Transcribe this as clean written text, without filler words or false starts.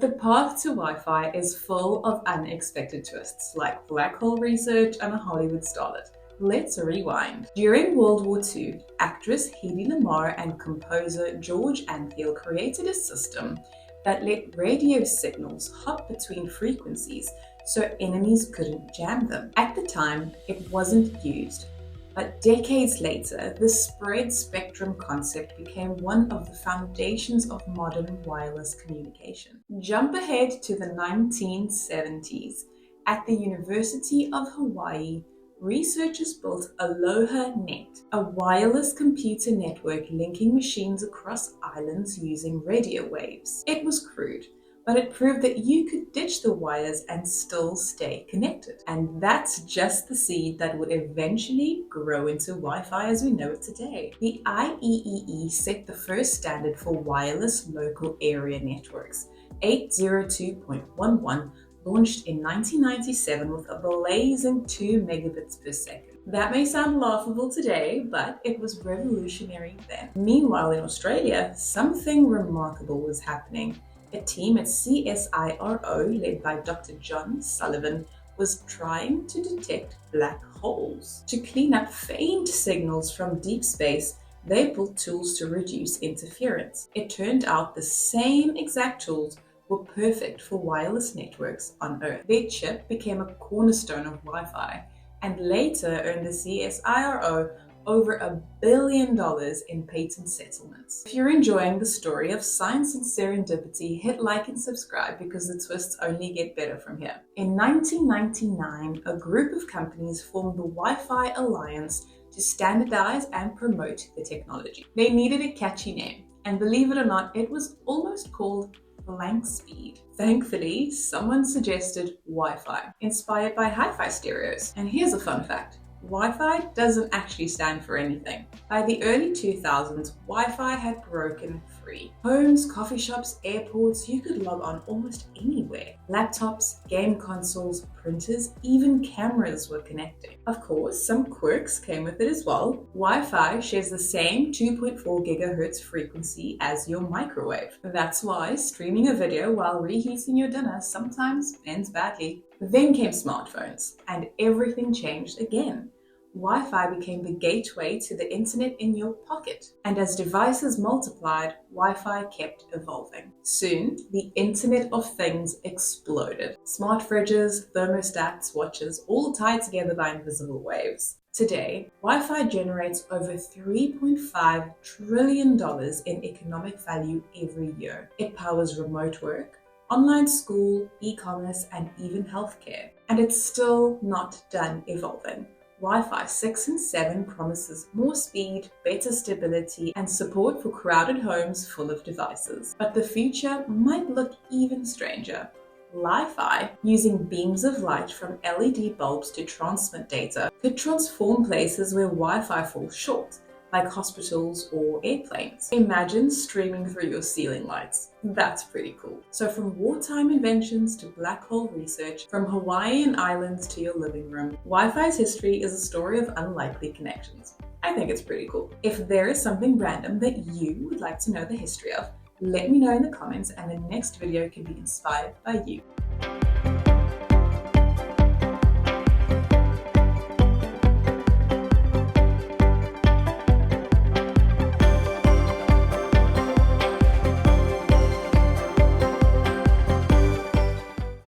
The path to Wi-Fi is full of unexpected twists, like black hole research and a Hollywood starlet. Let's rewind. During World War II, actress Hedy Lamarr and composer George Antheil created a system that let radio signals hop between frequencies so enemies couldn't jam them. At the time, it wasn't used, but decades later, the spread spectrum concept became one of the foundations of modern wireless communication. Jump ahead to the 1970s. At the University of Hawaii, researchers built Aloha Net, a wireless computer network linking machines across islands using radio waves. It was crude, but it proved that you could ditch the wires and still stay connected. And that's just the seed that would eventually grow into Wi-Fi as we know it today. The IEEE set the first standard for wireless local area networks, 802.11, launched in 1997 with a blazing 2 megabits per second. That may sound laughable today, but it was revolutionary then. Meanwhile, in Australia, something remarkable was happening. A team at CSIRO, led by Dr. John Sullivan, was trying to detect black holes. To clean up faint signals from deep space, they built tools to reduce interference. It turned out the same exact tools were perfect for wireless networks on Earth. Their chip became a cornerstone of Wi-Fi and later earned the CSIRO over $1 billion in patent settlements. If you're enjoying the story of science and serendipity, hit like and subscribe because the twists only get better from here. In 1999, a group of companies formed the Wi-Fi Alliance to standardize and promote the technology. They needed a catchy name, and believe it or not, it was almost called blank speed. Thankfully, someone suggested Wi-Fi, inspired by hi-fi stereos. And here's a fun fact. Wi-Fi doesn't actually stand for anything. By the early 2000s, Wi-Fi had broken free. Homes, coffee shops, airports, you could log on almost anywhere. Laptops, game consoles, printers, even cameras were connecting. Of course, some quirks came with it as well. Wi-Fi shares the same 2.4 gigahertz frequency as your microwave. That's why streaming a video while reheating your dinner sometimes ends badly. Then came smartphones, and everything changed again. Wi-Fi became the gateway to the internet in your pocket. And as devices multiplied, Wi-Fi kept evolving. Soon, the Internet of Things exploded. Smart fridges, thermostats, watches, all tied together by invisible waves. Today, Wi-Fi generates over $3.5 trillion in economic value every year. It powers remote work, online school, e-commerce, and even healthcare. And it's still not done evolving. Wi-Fi 6 and 7 promises more speed, better stability, and support for crowded homes full of devices. But the future might look even stranger. Li-Fi, using beams of light from LED bulbs to transmit data, could transform places where Wi-Fi falls short, like hospitals or airplanes. Imagine streaming through your ceiling lights. That's pretty cool. So from wartime inventions to black hole research, from Hawaiian islands to your living room, Wi-Fi's history is a story of unlikely connections. I think it's pretty cool. If there is something random that you would like to know the history of, let me know in the comments and the next video can be inspired by you.